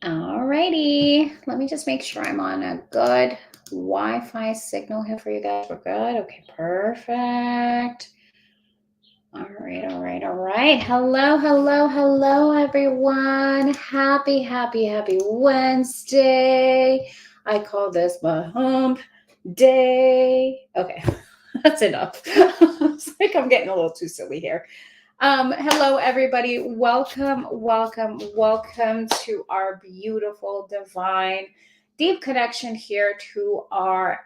Alrighty, let me just make sure I'm on a good Wi-Fi signal here for you guys. We're good. Okay, perfect. All right. Hello, everyone. Happy Wednesday. I call this my hump day. Okay, that's enough. It's like I'm getting a little too silly here. Hello, everybody. Welcome to our beautiful, divine, deep connection here to our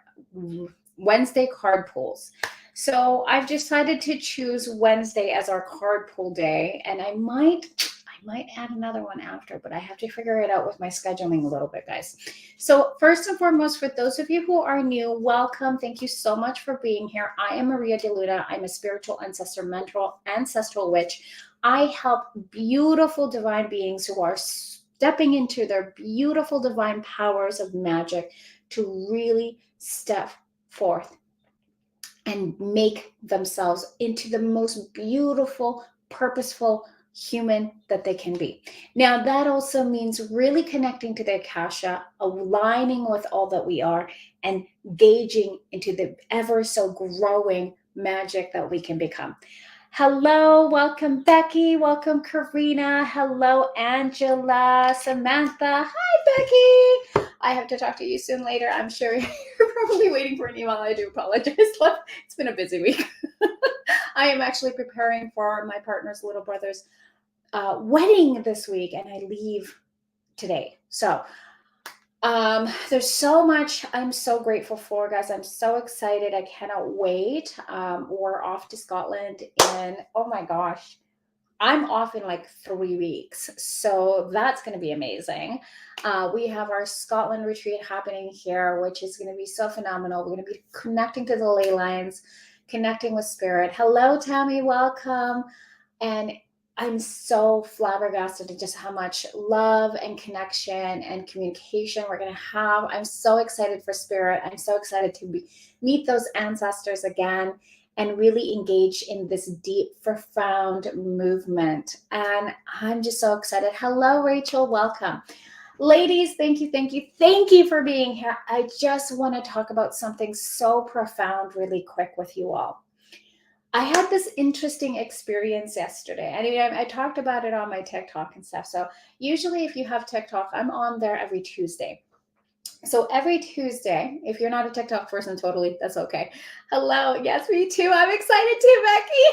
Wednesday card pulls. So I've decided to choose Wednesday as our card pull day, and I might add another one after, but I have to figure it out with my scheduling a little bit, guys. So first and foremost, for those of you who are new, welcome. Thank you so much for being here. I am Maria DeLuda. I'm a spiritual ancestral witch. I help beautiful divine beings who are stepping into their beautiful divine powers of magic to really step forth and make themselves into the most beautiful, purposeful human that they can be. Now, that also means really connecting to the Akasha, aligning with all that we are, and gauging into the ever so growing magic that we can become. Hello, welcome Becky, welcome Karina, hello Angela, Samantha. Hi Becky. I have to talk to you soon later. I'm sure you're probably waiting for an email. I do apologize. It's been a busy week. I am actually preparing for my partner's little brother's wedding this week, and I leave today. So there's so much I'm so grateful for, guys. I'm so excited. I cannot wait. We're off to Scotland in, oh my gosh, I'm off in like 3 weeks. So that's going to be amazing. We have our Scotland retreat happening here, which is going to be so phenomenal. We're going to be connecting to the ley lines, connecting with spirit. Hello, Tammy. Welcome. And I'm so flabbergasted at just how much love and connection and communication we're going to have. I'm so excited for spirit. I'm so excited to meet those ancestors again and really engage in this deep, profound movement. And I'm just so excited. Hello, Rachel. Welcome. Ladies, thank you for being here. I just want to talk about something so profound really quick with you all. I had this interesting experience yesterday. I mean, I talked about it on my TikTok and stuff. So usually if you have TikTok, I'm on there every Tuesday. So every Tuesday, if you're not a TikTok person, totally, that's okay. Hello, yes, me too. I'm excited too, Becky.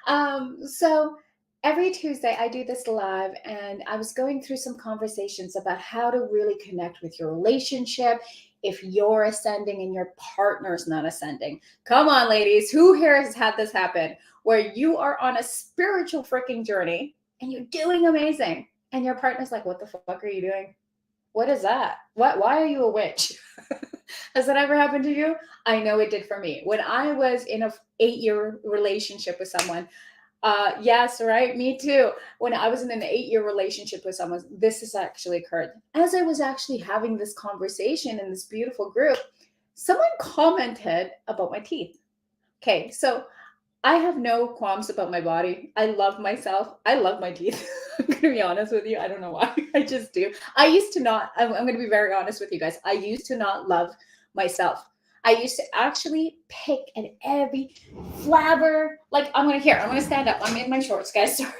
Yay! So every Tuesday, I do this live, and I was going through some conversations about how to really connect with your relationship if you're ascending and your partner's not ascending. Come on, ladies, who here has had this happen where you are on a spiritual freaking journey and you're doing amazing, and your partner's like, "What the fuck are you doing? What is that? Why are you a witch?" Has that ever happened to you? I know it did for me. When I was in a 8-year relationship with someone, yes, right, me too. When I was in an 8-year relationship with someone, this has actually occurred. As I was actually having this conversation in this beautiful group, someone commented about my teeth. Okay, so I have no qualms about my body. I love myself. I love my teeth. I'm going to be honest with you. I don't know why. I just do. I used to not, I'm going to be very honest with you guys. I used to not love myself. I used to actually pick at every flabber. Like, I'm going to stand up. I'm in my shorts, guys. Sorry.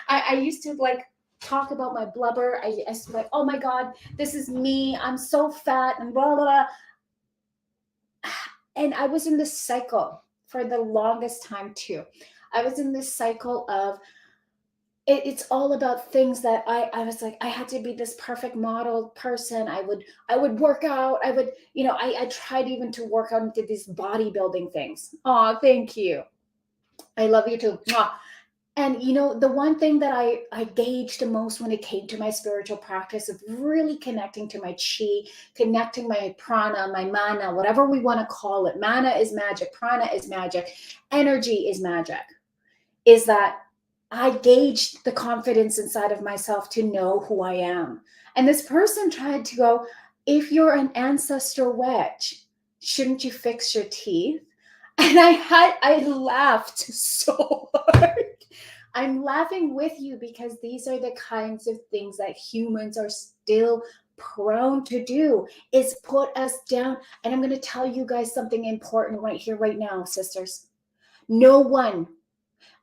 I used to like talk about my blubber. I used to be like, oh my God, this is me. I'm so fat and blah, blah, blah. And I was in this cycle for the longest time too. I was in this cycle of it's all about things that I was like, I had to be this perfect model person. I would work out. I tried even to work out and did these bodybuilding things. Oh, thank you. I love you too. Mwah. And the one thing that I gauged the most when it came to my spiritual practice of really connecting to my chi, connecting my prana, my mana, whatever we want to call it. Mana is magic, prana is magic, energy is magic. Is that I gauged the confidence inside of myself to know who I am. And this person tried to go, if you're an ancestor witch, shouldn't you fix your teeth? And I laughed so hard. I'm laughing with you because these are the kinds of things that humans are still prone to do, is put us down. And I'm going to tell you guys something important right here, right now, sisters. No one,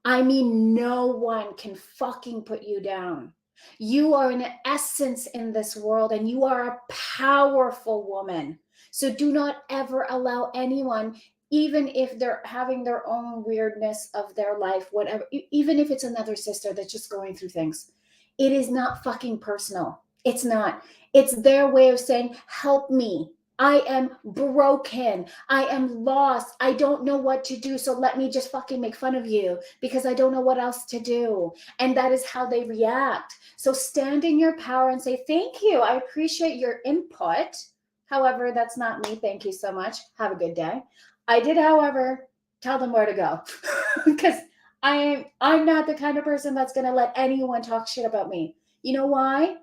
I mean, no one can fucking put you down. You are an essence in this world and you are a powerful woman. So do not ever allow anyone, even if they're having their own weirdness of their life, whatever, even if it's another sister that's just going through things, it is not fucking personal. It's not. It's their way of saying, help me. I am broken. I am lost. I don't know what to do. So let me just fucking make fun of you because I don't know what else to do. And that is how they react. So stand in your power and say, thank you. I appreciate your input. However, that's not me. Thank you so much. Have a good day. I did, however, tell them where to go because I'm not the kind of person that's going to let anyone talk shit about me. You know why?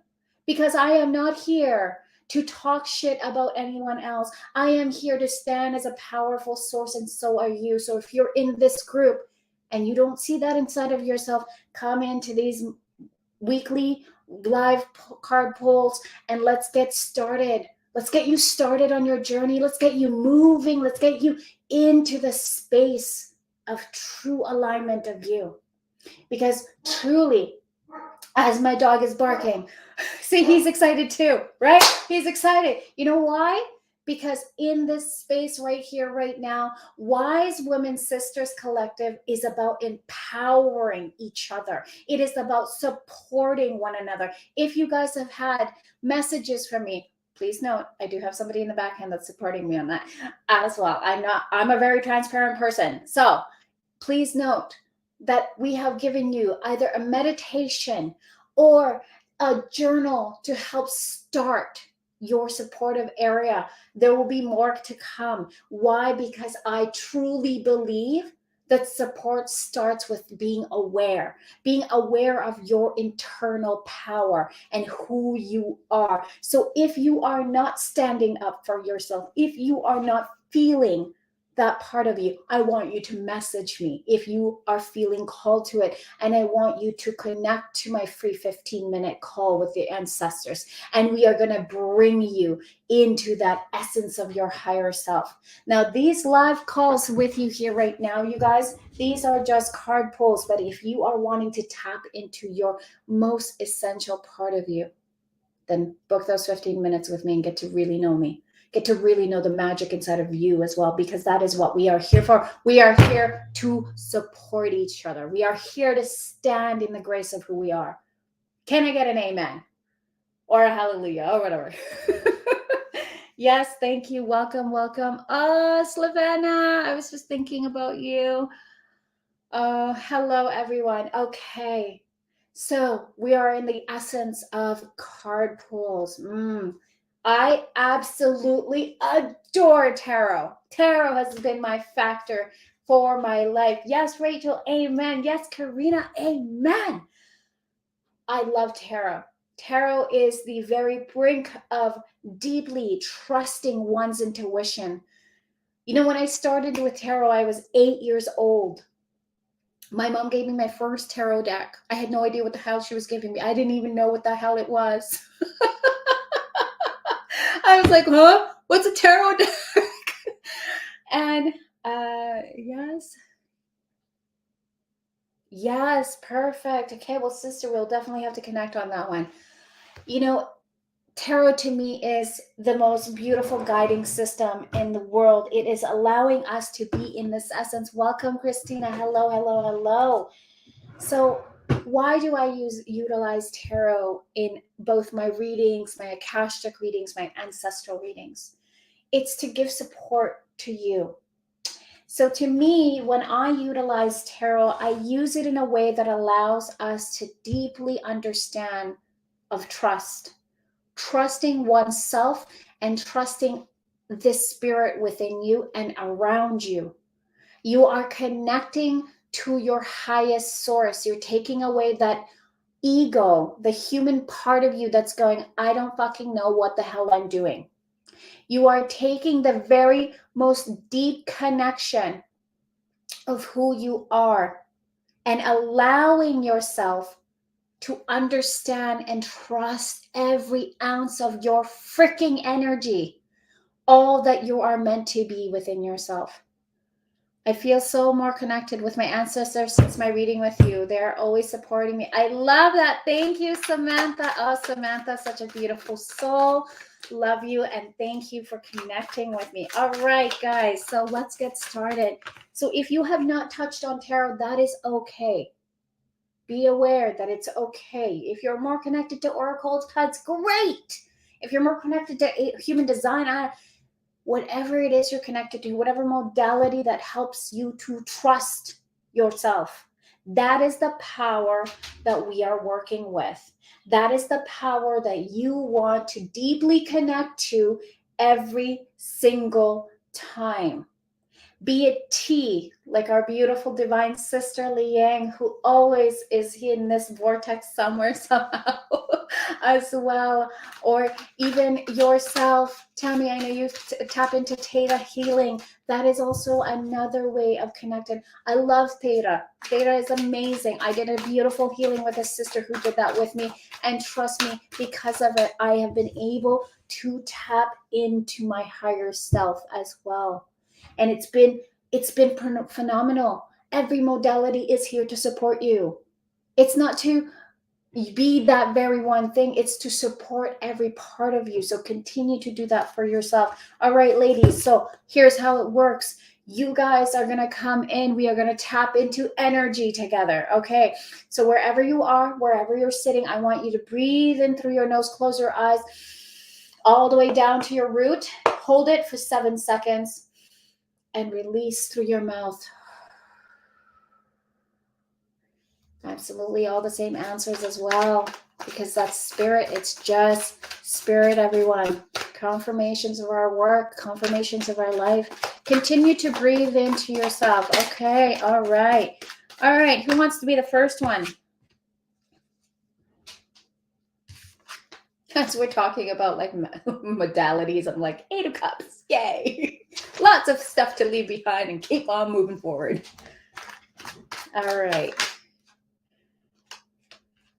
Because I am not here to talk shit about anyone else. I am here to stand as a powerful source, and so are you. So if you're in this group and you don't see that inside of yourself, come into these weekly live card pulls and let's get started. Let's get you started on your journey. Let's get you moving. Let's get you into the space of true alignment of you. Because truly, as my dog is barking, see, he's excited too, right? He's excited. You know why? Because in this space right here, right now, Wise Women Sisters Collective is about empowering each other. It is about supporting one another. If you guys have had messages from me, please note, I do have somebody in the backhand that's supporting me on that as well. I'm a very transparent person. So please note that we have given you either a meditation or a journal to help start your supportive area. There will be more to come. Why? Because I truly believe that support starts with being aware of your internal power and who you are. So if you are not standing up for yourself, if you are not feeling that part of you, I want you to message me if you are feeling called to it. And I want you to connect to my free 15-minute call with the ancestors. And we are going to bring you into that essence of your higher self. Now, these live calls with you here right now, you guys, these are just card pulls. But if you are wanting to tap into your most essential part of you, then book those 15 minutes with me and get to really know me. Get to really know the magic inside of you as well, because that is what we are here for. We are here to support each other. We are here to stand in the grace of who we are. Can I get an amen? Or a hallelujah, or whatever. Yes, thank you. Welcome, welcome. Slavena, I was just thinking about you. Hello, everyone. Okay. So we are in the essence of card pulls. I absolutely adore tarot. Tarot has been my factor for my life. Yes, Rachel, amen. Yes, Karina, amen. I love tarot. Tarot is the very brink of deeply trusting one's intuition. You know, when I started with tarot, I was 8 years old. My mom gave me my first tarot deck. I had no idea what the hell she was giving me. I didn't even know what the hell it was. I was like, huh? What's a tarot deck? And yes, perfect. Okay, well, sister, we'll definitely have to connect on that one. You know, tarot to me is the most beautiful guiding system in the world. It is allowing us to be in this essence. Welcome, Christina. Hello, hello, hello. So why do I utilize tarot in both my readings, my Akashic readings, my ancestral readings? It's to give support to you. So to me, when I utilize tarot, I use it in a way that allows us to deeply understand of trust, trusting oneself and trusting the spirit within you and around you. You are connecting to your highest source. You're taking away that ego, the human part of you that's going, I don't fucking know what the hell I'm doing. You are taking the very most deep connection of who you are and allowing yourself to understand and trust every ounce of your freaking energy, all that you are meant to be within yourself. I feel so more connected with my ancestors since my reading with you. They're always supporting me. I love that. Thank you, Samantha. Oh, Samantha, such a beautiful soul. Love you, and thank you for connecting with me. All right, guys, so let's get started. So if you have not touched on tarot, that is okay. Be aware that it's okay. If you're more connected to oracle cards, great. If you're more connected to human design, whatever it is you're connected to, whatever modality that helps you to trust yourself, that is the power that we are working with. That is the power that you want to deeply connect to every single time. Be it tea, like our beautiful divine sister Liang, who always is in this vortex somewhere, somehow, as well. Or even yourself, Tammy, I know you tap into Theta healing. That is also another way of connecting. I love Theta. Theta is amazing. I did a beautiful healing with a sister who did that with me. And trust me, because of it, I have been able to tap into my higher self as well. And it's been phenomenal. Every modality is here to support you. It's not to be that very one thing, it's to support every part of you. So continue to do that for yourself. All right, ladies, so here's how it works. You guys are going to come in. We are going to tap into energy together. Okay, so wherever you are, wherever you're sitting, I want you to breathe in through your nose, close your eyes all the way down to your root. Hold it for 7 seconds. And release through your mouth. Absolutely all the same answers as well, because that's spirit. It's just spirit, everyone. Confirmations of our work, confirmations of our life. Continue to breathe into yourself. Okay, all right. All right, who wants to be the first one? As we're talking about like modalities, I'm like 8 of Cups. Yay. Lots of stuff to leave behind and keep on moving forward. All right.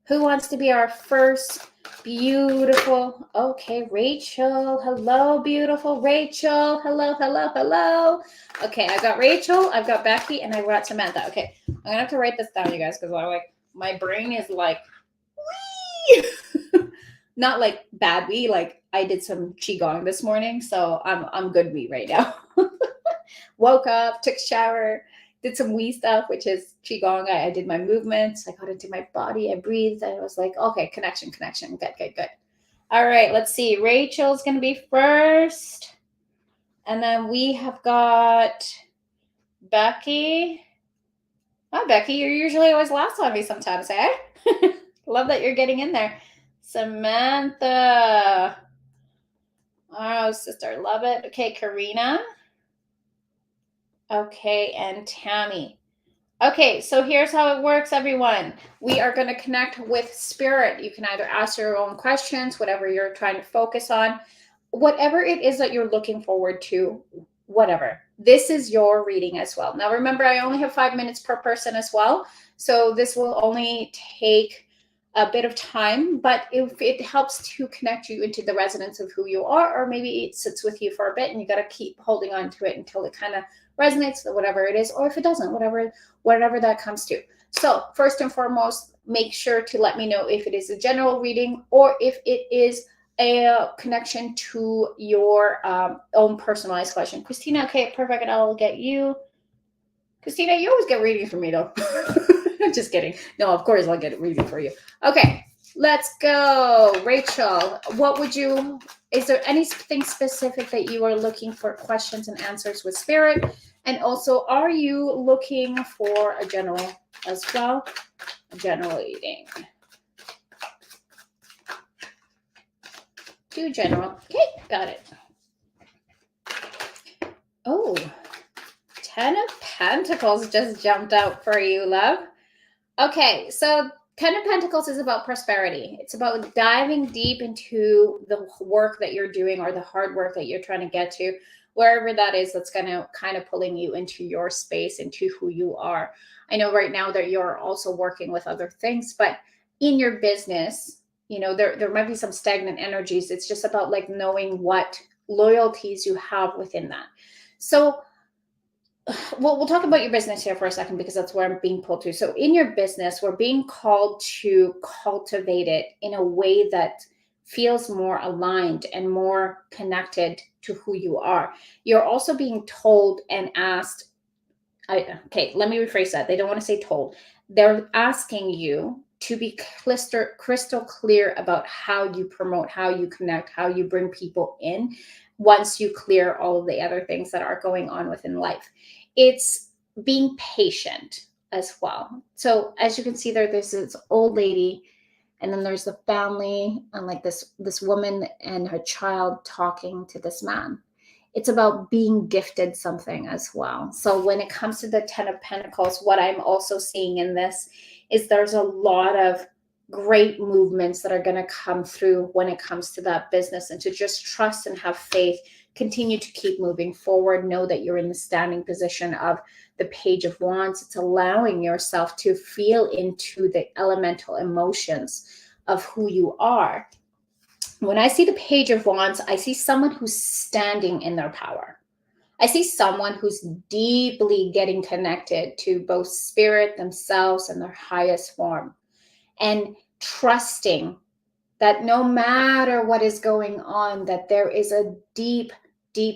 Who wants to be our first beautiful? Okay, Rachel. Hello, beautiful Rachel. Hello, hello, hello. Okay, I've got Rachel, I've got Becky, and I've got Samantha. Okay, I'm gonna have to write this down, you guys, because my brain is like, wee. Not like bad wee, like I did some qigong this morning, so I'm good wee right now. Woke up, took a shower, did some wee stuff, which is qigong. I did my movements, I got into my body, I breathed, and I was like, okay, connection. Good. All right, let's see. Rachel's gonna be first, and then we have got Becky. Oh, Becky, you're usually always last on me sometimes, eh? Love that you're getting in there. Samantha. Oh, sister, love it. Okay, Karina. Okay, and Tammy. Okay, so here's how it works, everyone. We are going to connect with spirit. You can either ask your own questions, whatever you're trying to focus on, whatever it is that you're looking forward to, whatever. This is your reading as well. Now, remember, I only have 5 minutes per person as well. So this will only take a bit of time, but if it helps to connect you into the resonance of who you are, or maybe it sits with you for a bit and you got to keep holding on to it until it kind of resonates, whatever it is, or if it doesn't, whatever that comes to. So first and foremost, make sure to let me know if it is a general reading or if it is a connection to your own personalized question. Christina, okay, perfect, and I'll get you. Christina, you always get reading for me though. Just kidding. No, of course I'll get a reading for you. Okay, let's go. Rachel, is there anything specific that you are looking for questions and answers with spirit? And also, are you looking for a general as well? A general reading. Do general. Okay, got it. Oh, 10 of Pentacles just jumped out for you, love. Okay, so 10 of Pentacles is about prosperity. It's about diving deep into the work that you're doing or the hard work that you're trying to get to, wherever that is, that's going to kind of pulling you into your space, into who you are. I know right now that you're also working with other things, but in your business, there might be some stagnant energies. It's just about like knowing what loyalties you have within that. So we'll talk about your business here for a second, because that's where I'm being pulled to. So in your business, we're being called to cultivate it in a way that feels more aligned and more connected to who you are. You're also being told and asked, okay, let me rephrase that. They don't want to say told. They're asking you to be crystal clear about how you promote, how you connect, how you bring people in once you clear all of the other things that are going on within life. It's being patient as well. So as you can see there's this old lady, and then there's the family, and like this woman and her child talking to this man. It's about being gifted something as well. So when it comes to the 10 of Pentacles, what I'm also seeing in this is there's a lot of great movements that are going to come through when it comes to that business, and to just trust and have faith, continue to keep moving forward. Know that you're in the standing position of the Page of Wands. It's allowing yourself to feel into the elemental emotions of who you are. When I see the Page of Wands, I see someone who's standing in their power. I see someone who's deeply getting connected to both spirit, themselves, and their highest form, and trusting that no matter what is going on, that there is a deep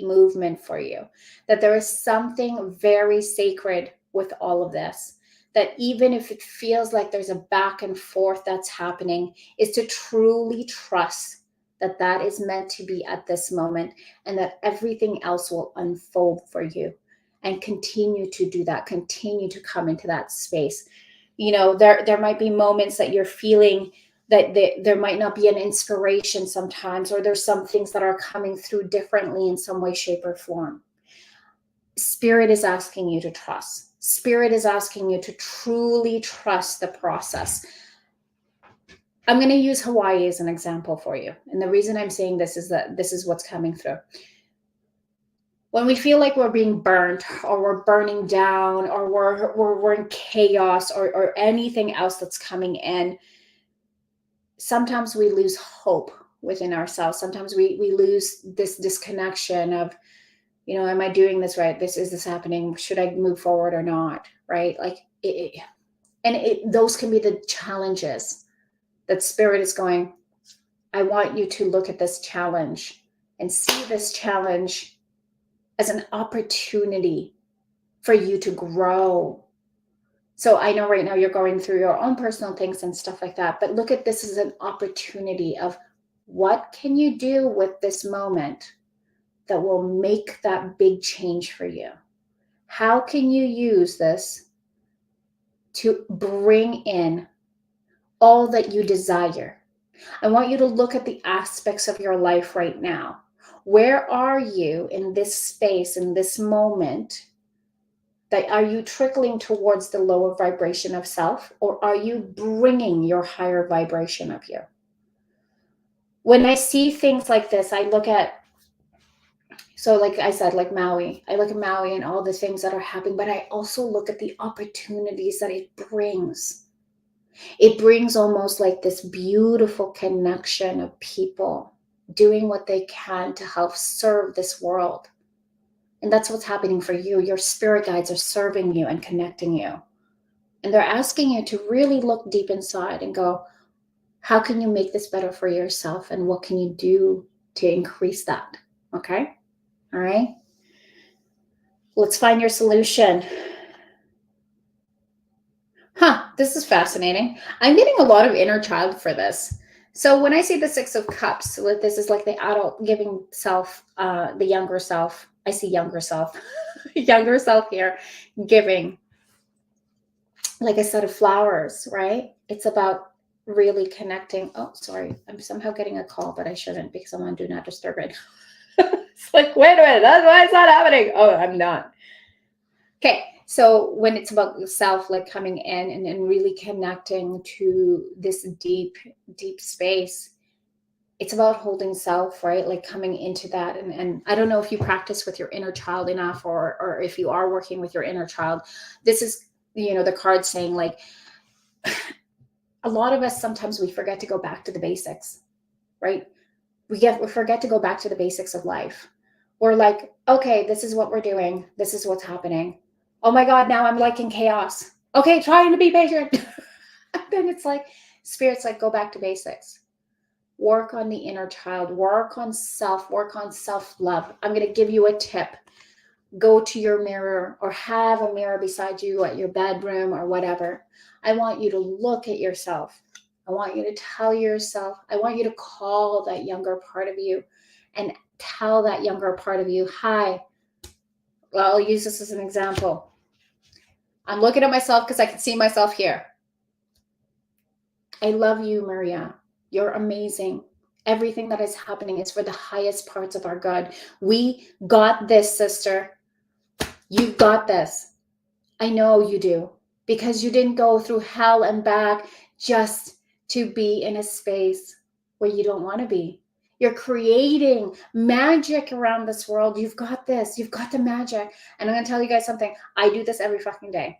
movement for you, that there is something very sacred with all of this, that even if it feels like there's a back and forth that's happening, is to truly trust that that is meant to be at this moment, and that everything else will unfold for you, and continue to do that, continue to come into that space. There might be moments that you're feeling that there might not be an inspiration sometimes, or there's some things that are coming through differently in some way, shape, or form. Spirit is asking you to trust. Spirit is asking you to truly trust the process. I'm going to use Hawaii as an example for you. And the reason I'm saying this is that this is what's coming through. When we feel like we're being burnt, or we're burning down, or we're in chaos, or anything else that's coming in, sometimes we lose hope within ourselves. Sometimes we lose this disconnection of, am I doing this right? Is this happening? Should I move forward or not? Right? Like those can be the challenges that Spirit is going, I want you to look at this challenge and see this challenge as an opportunity for you to grow. So I know right now you're going through your own personal things and stuff like that, but look at this as an opportunity of what can you do with this moment that will make that big change for you? How can you use this to bring in all that you desire? I want you to look at the aspects of your life right now. Where are you in this space, in this moment? That are you trickling towards the lower vibration of self, or are you bringing your higher vibration up here? When I see things like this, I look at, so like I said, like Maui, I look at Maui and all the things that are happening, but I also look at the opportunities that it brings. It brings almost like this beautiful connection of people doing what they can to help serve this world. And that's what's happening for you. Your spirit guides are serving you and connecting you. And they're asking you to really look deep inside and go, how can you make this better for yourself? And what can you do to increase that? Okay? All right? Let's find your solution. This is fascinating. I'm getting a lot of inner child for this. So when I see the Six of Cups, this is like the adult giving self, the younger self. I see younger self, younger self here, giving like a set of flowers, right? It's about really connecting. Oh, sorry. I'm somehow getting a call, but I shouldn't, because I'm on Do Not Disturb it. It's like, wait a minute, that's why it's not happening. Oh, I'm not. Okay. So when it's about yourself, like coming in and really connecting to this deep space, it's about holding self, right? Like coming into that. And I don't know if you practice with your inner child enough, or if you are working with your inner child. This is, the card saying, like, a lot of us, sometimes we forget to go back to the basics, right? We forget to go back to the basics of life. We're like, okay, this is what we're doing. This is what's happening. Oh my God, now I'm like in chaos. Okay, trying to be patient. Then it's like, Spirit's like, go back to basics. Work on the inner child, work on self-love. I'm going to give you a tip. Go to your mirror, or have a mirror beside you at your bedroom or whatever. I want you to look at yourself. I want you to tell yourself, I want you to call that younger part of you and tell that younger part of you, hi. Well, I'll use this as an example. I'm looking at myself because I can see myself here. I love you, Maria. You're amazing. Everything that is happening is for the highest parts of our good. We got this, sister. You got this. I know you do, because you didn't go through hell and back just to be in a space where you don't want to be. You're creating magic around this world. You've got this. You've got the magic. And I'm going to tell you guys something. I do this every fucking day.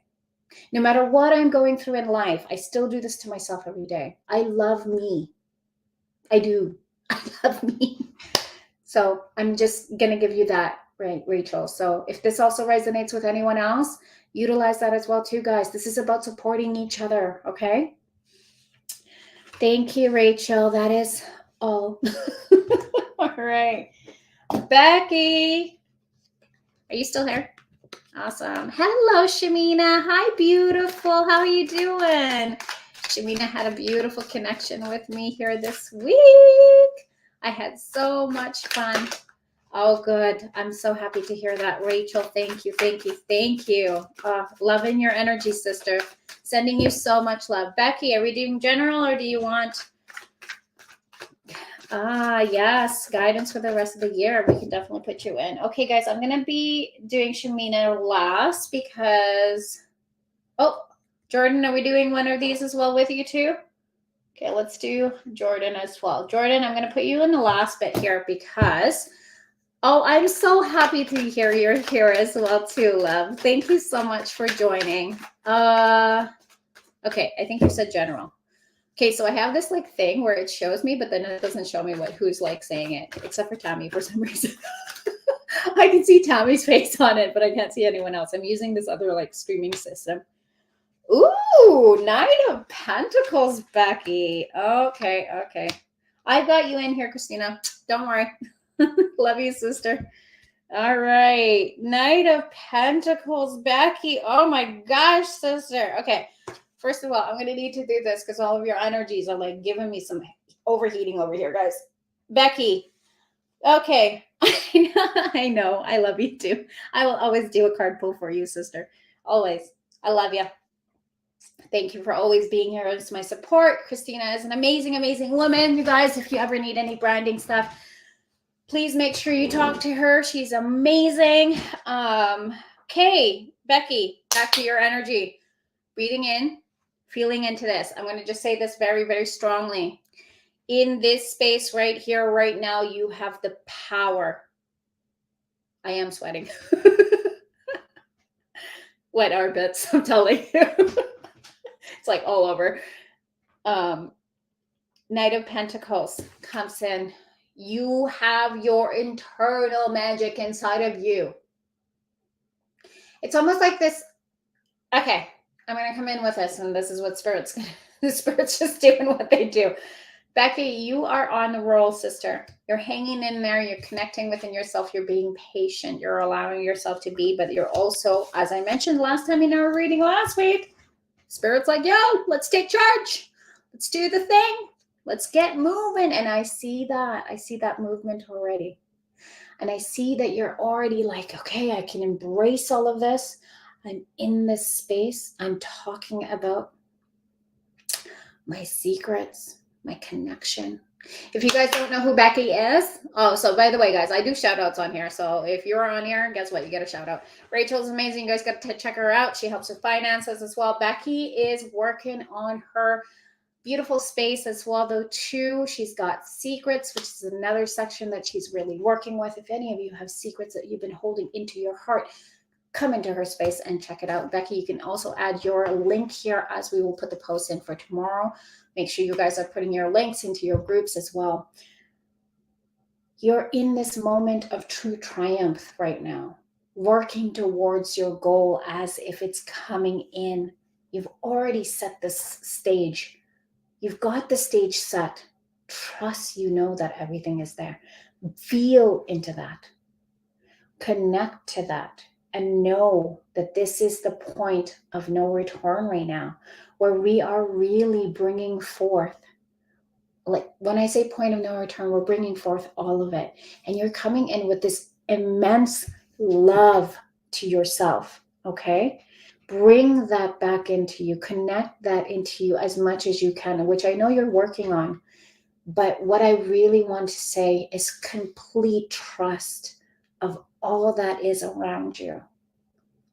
No matter what I'm going through in life, I still do this to myself every day. I love me. I do. I love me. So I'm just going to give you that, right, Rachel? So if this also resonates with anyone else, utilize that as well too, guys. This is about supporting each other, okay? Thank you, Rachel. That is all. All right. Becky, are you still here? Awesome. Hello, Shamina. Hi, beautiful. How are you doing? Shamina had a beautiful connection with me here this week. I had so much fun. Oh, good. I'm so happy to hear that, Rachel. Thank you, thank you, thank you. Loving your energy, sister. Sending you so much love. Becky, are we doing general, or do you want... yes, guidance for the rest of the year. We can definitely put you in. Okay, guys, I'm going to be doing Shamina last because... Oh, Jordan, are we doing one of these as well with you too? Okay, let's do Jordan as well. Jordan, I'm going to put you in the last bit here because... Oh, I'm so happy to hear you're here as well too, love. Thank you so much for joining. Okay, I think you said general. Okay, so I have this like thing where it shows me, but then it doesn't show me who's like saying it, except for Tammy for some reason. I can see Tammy's face on it, but I can't see anyone else. I'm using this other like streaming system. Ooh, Knight of Pentacles, Becky. Okay. I got you in here, Christina. Don't worry. Love you, sister. All right. Knight of Pentacles, Becky. Oh my gosh, sister. Okay. First of all, I'm going to need to do this because all of your energies are like giving me some overheating over here, guys. Becky. Okay. I know. I love you too. I will always do a card pull for you, sister. Always. I love you. Thank you for always being here as my support. Christina is an amazing, amazing woman. You guys, if you ever need any branding stuff, please make sure you talk to her. She's amazing. Okay, Becky, back to your energy. Breathing in, feeling into this. I'm going to just say this very, very strongly. In this space right here, right now, you have the power. I am sweating. Wet armpits, I'm telling you. It's like all over. Knight of Pentacles comes in. You have your internal magic inside of you. It's almost like this. Okay, I'm going to come in with this, and this is what the Spirit's just doing what they do. Becky, you are on the roll, sister. You're hanging in there. You're connecting within yourself. You're being patient. You're allowing yourself to be, but you're also, as I mentioned last time in our reading last week, Spirit's like, yo, let's take charge. Let's do the thing. Let's get moving. And I see that. I see that movement already. And I see that you're already like, okay, I can embrace all of this. I'm in this space. I'm talking about my secrets, my connection. If you guys don't know who Becky is, so by the way, guys, I do shout outs on here. So if you're on here, guess what? You get a shout out. Rachel's amazing. You guys got to check her out. She helps with finances as well. Becky is working on her beautiful space as well, though, too. She's got secrets, which is another section that she's really working with. If any of you have secrets that you've been holding into your heart, come into her space and check it out. Becky, you can also add your link here as we will put the post in for tomorrow. Make sure you guys are putting your links into your groups as well. You're in this moment of true triumph right now, working towards your goal as if it's coming in. You've already set this stage. You've got the stage set. Trust you know that everything is there. Feel into that. Connect to that. And know that this is the point of no return right now, where we are really bringing forth, like when I say point of no return, we're bringing forth all of it. And you're coming in with this immense love to yourself, okay? Bring that back into you. Connect that into you as much as you can, which I know you're working on. But what I really want to say is complete trust of all that is around you.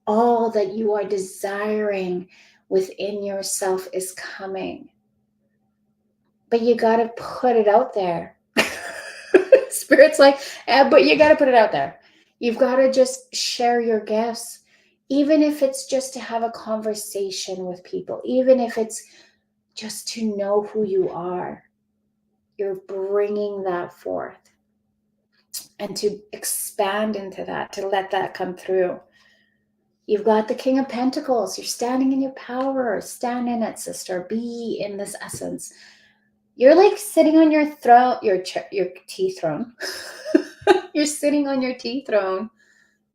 All that you are desiring within yourself is coming. But you got to put it out there. Spirit's like, but you got to put it out there. You've got to just share your gifts, even if it's just to have a conversation with people, even if it's just to know who you are. You're bringing that forth. And to expand into that, to let that come through. You've got the King of Pentacles. You're standing in your power. Stand in it, sister. Be in this essence. You're like sitting on your throne, your tea throne. You're sitting on your tea throne,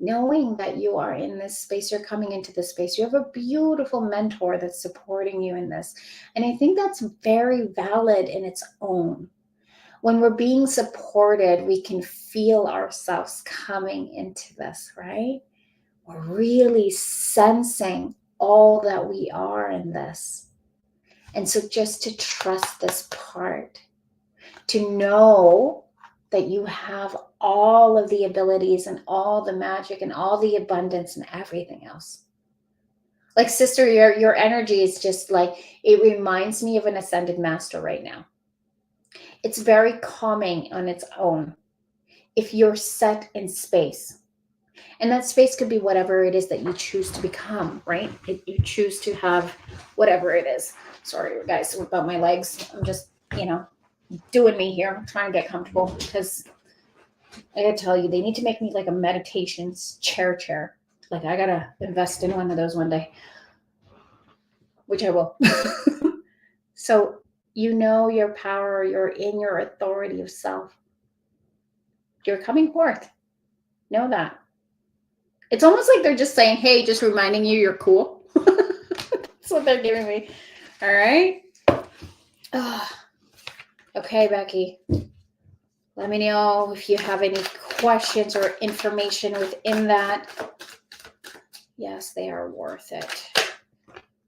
knowing that you are in this space. You're coming into this space. You have a beautiful mentor that's supporting you in this. And I think that's very valid in its own. When we're being supported, we can feel ourselves coming into this, right? We're really sensing all that we are in this. And so just to trust this part, to know that you have all of the abilities and all the magic and all the abundance and everything else. Like, sister, your energy is just like, it reminds me of an ascended master right now. It's very calming on its own if you're set in space. And that space could be whatever it is that you choose to become, right? You choose to have whatever it is. Sorry, guys, about my legs. I'm just, doing me here. I'm trying to get comfortable because I gotta tell you, they need to make me like a meditation chair. Like, I gotta invest in one of those one day, which I will. So, your power, you're in your authority of self. You're coming forth. Know that. It's almost like they're just saying, hey, just reminding you you're cool. That's what they're giving me. All right. Okay, Becky. Let me know if you have any questions or information within that. Yes, they are worth it.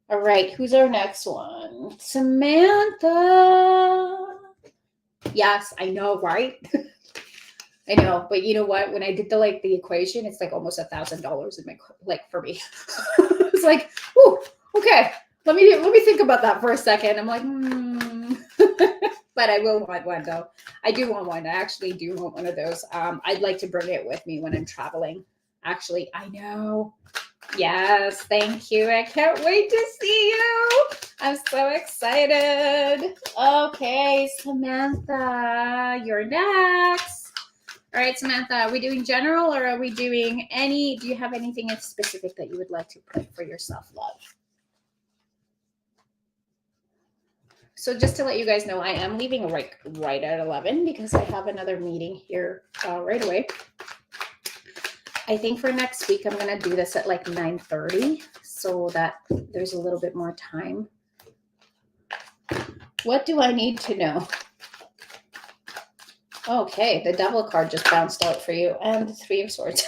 All right, who's our next one? Samantha. Yes, I know, right? I know, but you know what? When I did the equation, it's like almost $1,000 in my for me. It's like, ooh, okay. Let me think about that for a second. I'm like, but I will want one though. I do want one. I actually do want one of those. I'd like to bring it with me when I'm traveling. Actually, I know. Yes, thank you. I can't wait to see you. I'm so excited. Okay, Samantha, you're next. All right, Samantha, are we doing general or are we doing do you have anything specific that you would like to put for your self-love? So just to let you guys know, I am leaving right at 11 because I have another meeting here right away. I think for next week, I'm going to do this at like 9:30 so that there's a little bit more time. What do I need to know? Okay, the Devil card just bounced out for you and the Three of Swords.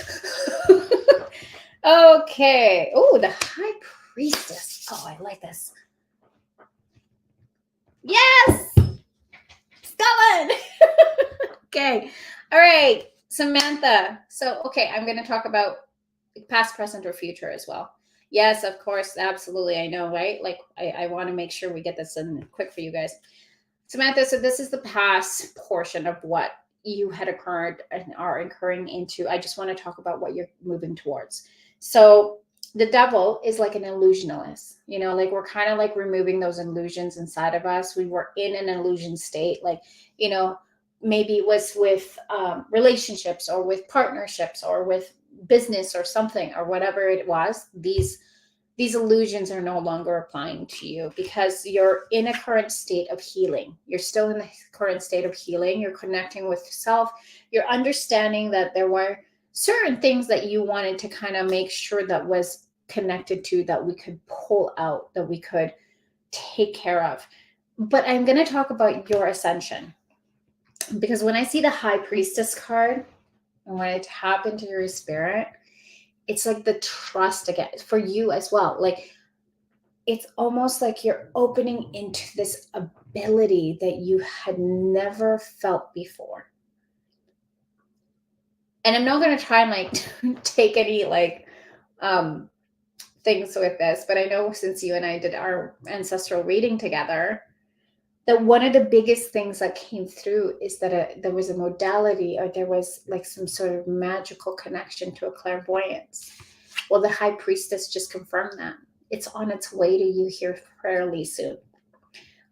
Okay. Oh, the High Priestess. Oh, I like this. Yes! Scotland! Okay. All right. Samantha. So, okay, I'm going to talk about past, present, or future as well. Yes, of course. Absolutely. I know, right? Like, I want to make sure we get this in quick for you guys. Samantha, so this is the past portion of what you had occurred and are incurring into. I just want to talk about what you're moving towards. So the devil is like an illusionalist, like we're kind of like removing those illusions inside of us. We were in an illusion state, like, maybe it was with relationships or with partnerships or with business or something or whatever it was. These illusions are no longer applying to you because you're in a current state of healing. You're still in the current state of healing. You're connecting with self. You're understanding that there were certain things that you wanted to kind of make sure that was connected to, that we could pull out, that we could take care of. But I'm going to talk about your ascension, because when I see the High Priestess card and when I tap into your spirit, it's like the trust again for you as well. Like, it's almost like you're opening into this ability that you had never felt before. And I'm not going to try and like take any like things with this, but I know since you and I did our ancestral reading together, that one of the biggest things that came through is that there was a modality, or there was like some sort of magical connection to a clairvoyance. Well, the High Priestess just confirmed that. It's on its way to you here fairly soon.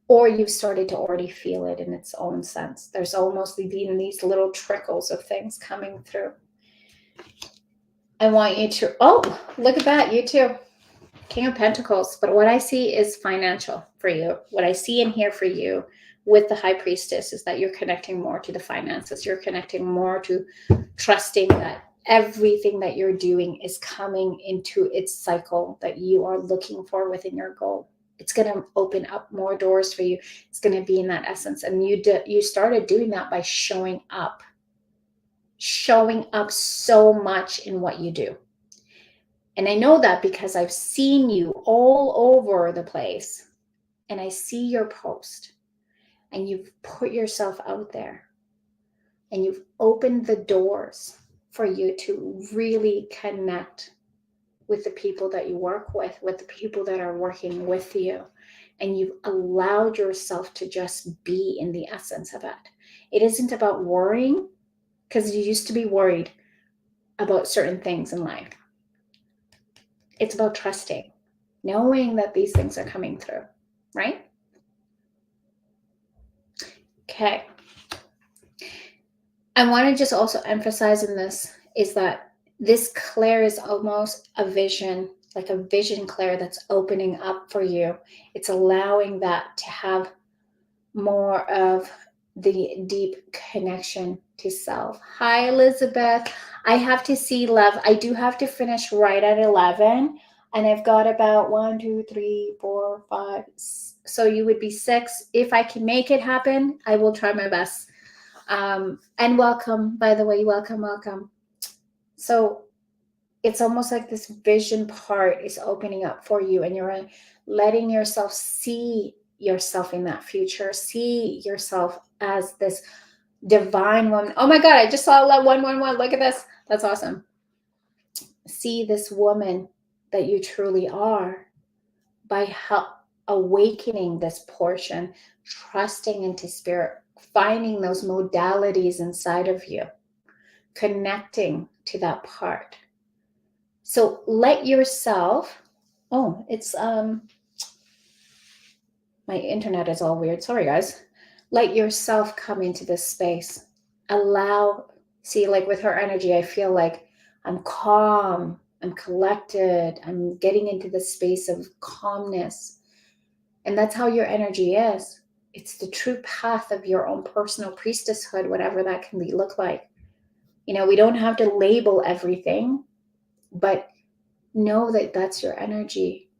Or you've started to already feel it in its own sense. There's almost been these little trickles of things coming through. I want you to, oh, look at that, you too. King of Pentacles. But what I see is financial for you. What I see in here for you with the High Priestess is that you're connecting more to the finances. You're connecting more to trusting that everything that you're doing is coming into its cycle that you are looking for within your goal. It's going to open up more doors for you. It's going to be in that essence. And you started doing that by showing up so much in what you do. And I know that because I've seen you all over the place, and I see your post, and you've put yourself out there, and you've opened the doors for you to really connect with the people that you work with the people that are working with you. And you've allowed yourself to just be in the essence of it. It isn't about worrying, because you used to be worried about certain things in life. It's about trusting, knowing that these things are coming through, right? Okay. I want to just also emphasize in this is that this clair is almost a vision, like a vision clair that's opening up for you. It's allowing that to have more of the deep connection to self. Hi, Elizabeth. I have to see, love. I do have to finish right at 11. And I've got about 1, 2, 3, 4, 5. So you would be 6. If I can make it happen, I will try my best. And welcome, by the way, welcome. So it's almost like this vision part is opening up for you, and you're letting yourself see yourself in that future, see yourself as this divine woman. Oh my God, I just saw 111. Look at this. That's awesome. See this woman that you truly are by awakening this portion, trusting into spirit, finding those modalities inside of you, connecting to that part. So let yourself, it's my internet is all weird. Sorry, guys. Let yourself come into this space. See, like with her energy, I feel like I'm calm, I'm collected, I'm getting into the space of calmness. And that's how your energy is. It's the true path of your own personal priestesshood, whatever that can look like. We don't have to label everything, but know that that's your energy.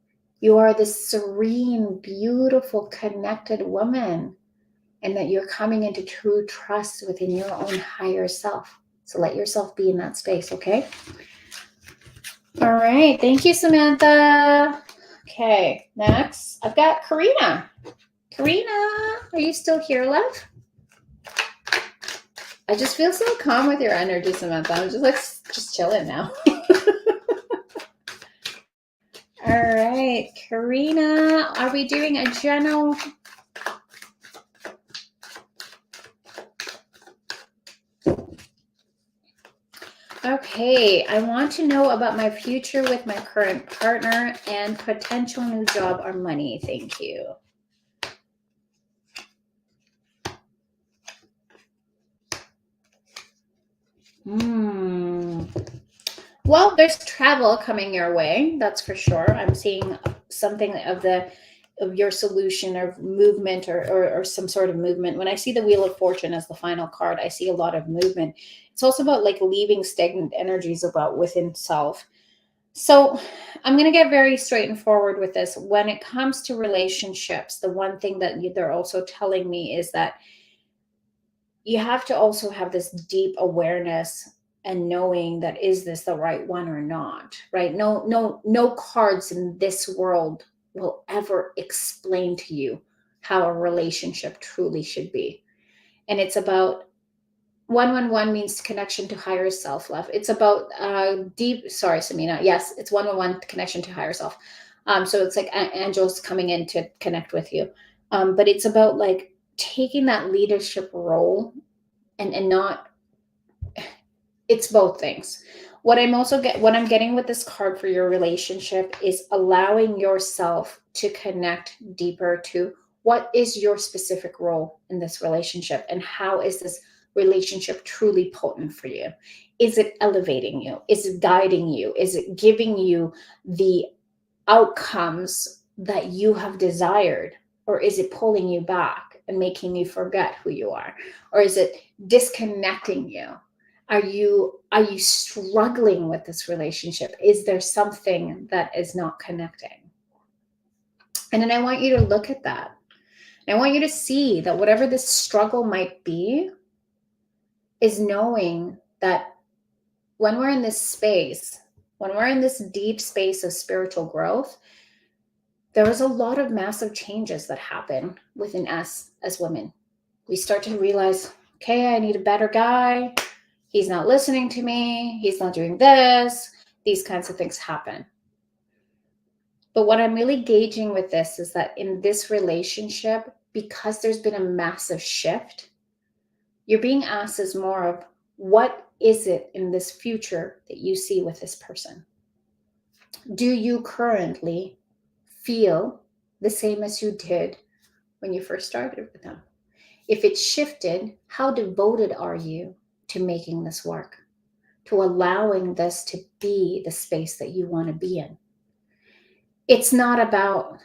You are this serene, beautiful, connected woman, and that you're coming into true trust within your own higher self. So let yourself be in that space, okay? All right. Thank you, Samantha. Okay, next, I've got Karina. Karina, are you still here, love? I just feel so calm with your energy, Samantha. I'm just chilling now. All right, Karina, are we doing a general? Okay, I want to know about my future with my current partner and potential new job or money. Thank you. Well, there's travel coming your way, that's for sure. I'm seeing something of your solution or movement or some sort of movement. When I see the Wheel of Fortune as the final card, I see a lot of movement. It's also about like leaving stagnant energies about within self. So I'm going to get very straight and forward with this. When it comes to relationships, the one thing that they're also telling me is that you have to also have this deep awareness and knowing that is this the right one or not, right? No cards in this world will ever explain to you how a relationship truly should be. And it's about 111 means connection to higher self-love. It's about deep, sorry, Samina. Yes, it's 111 connection to higher self. So it's like angels coming in to connect with you. But it's about like taking that leadership role and not, it's both things. What I'm getting with this card for your relationship is allowing yourself to connect deeper to what is your specific role in this relationship and how is this relationship truly potent for you. Is it elevating you? Is it guiding you? Is it giving you the outcomes that you have desired? Or is it pulling you back and making you forget who you are? Or is it disconnecting you? Are you struggling with this relationship? Is there something that is not connecting? And then I want you to look at that. I want you to see that whatever this struggle might be is knowing that when we're in this space, when we're in this deep space of spiritual growth, there is a lot of massive changes that happen within us as women. We start to realize, okay, I need a better guy. He's not listening to me. He's not doing this. These kinds of things happen. But what I'm really gauging with this is that in this relationship, because there's been a massive shift, you're being asked as more of what is it in this future that you see with this person? Do you currently feel the same as you did when you first started with them? If it's shifted, how devoted are you to making this work, to allowing this to be the space that you want to be in? It's not about,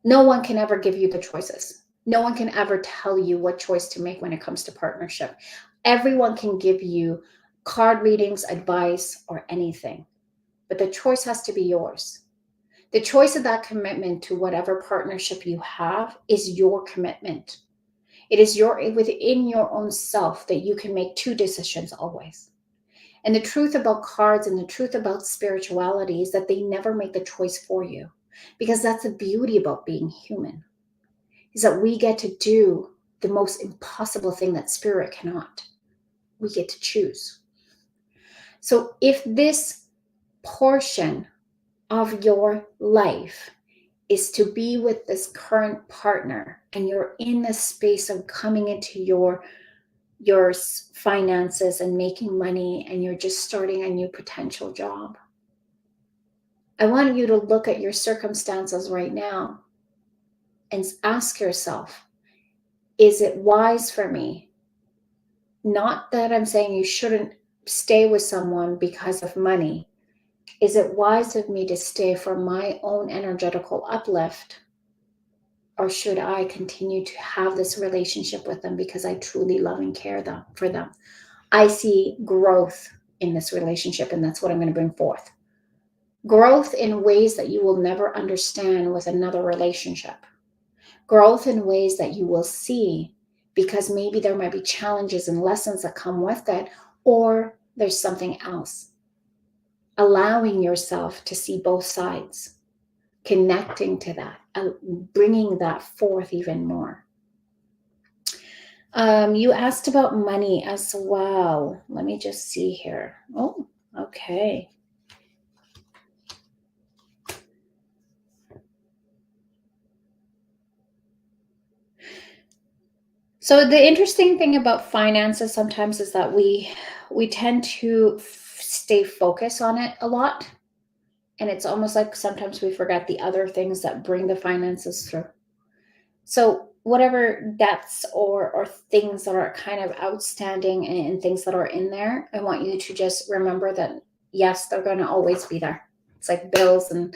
no one can ever give you the choices. No one can ever tell you what choice to make when it comes to partnership. Everyone can give you card readings, advice, or anything, but the choice has to be yours. The choice of that commitment to whatever partnership you have is your commitment. It is within your own self that you can make two decisions always. And the truth about cards and the truth about spirituality is that they never make the choice for you, because that's the beauty about being human, is that we get to do the most impossible thing that spirit cannot. We get to choose. So if this portion of your life is to be with this current partner and you're in the space of coming into your finances and making money and you're just starting a new potential job, I want you to look at your circumstances right now and ask yourself, is it wise for me? Not that I'm saying you shouldn't stay with someone because of money. Is it wise of me to stay for my own energetical uplift? Or should I continue to have this relationship with them because I truly love and care for them? I see growth in this relationship, and that's what I'm going to bring forth. Growth in ways that you will never understand with another relationship. Growth in ways that you will see because maybe there might be challenges and lessons that come with it, or there's something else. Allowing yourself to see both sides, connecting to that, bringing that forth even more. You asked about money as well. Let me just see here. Oh, okay. So the interesting thing about finances sometimes is that we tend to stay focused on it a lot, and it's almost like sometimes we forget the other things that bring the finances through. So whatever debts or things that are kind of outstanding and things that are in there, I want you to just remember that yes, they're going to always be there. It's like bills and